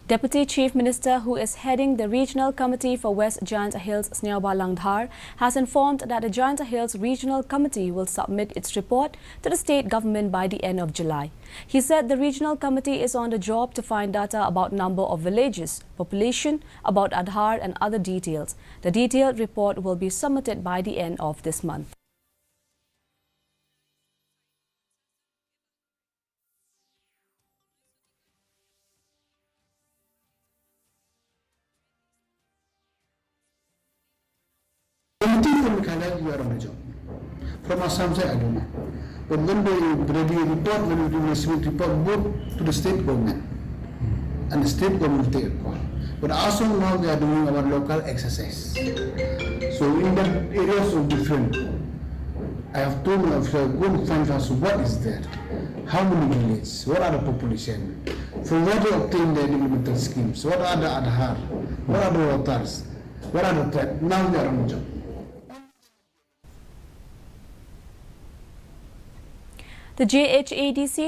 Deputy Chief Minister, who is heading the Regional Committee for West Jaintia Hills, Sneoba Langdhar, has informed that the Jaintia Hills Regional Committee will submit its report to the state government by the end of July. He said the Regional Committee is on the job to find data about number of villages, population, about Aadhaar and other details. The detailed report will be submitted by the end of this month. Anything from Meghalaya, you are on the job. From Assam, I don't know. But when they ready a report, when we do a civil report, both to the state government, and the state government will take a call. But also now they are doing our local exercise. So in that areas of different, I have told my officer, go and find out what is there, how many villages, what are the population, from where to obtain the developmental schemes, what are the Aadhaar, what are the waters, what are the threats. Now they are on the job. The JHADC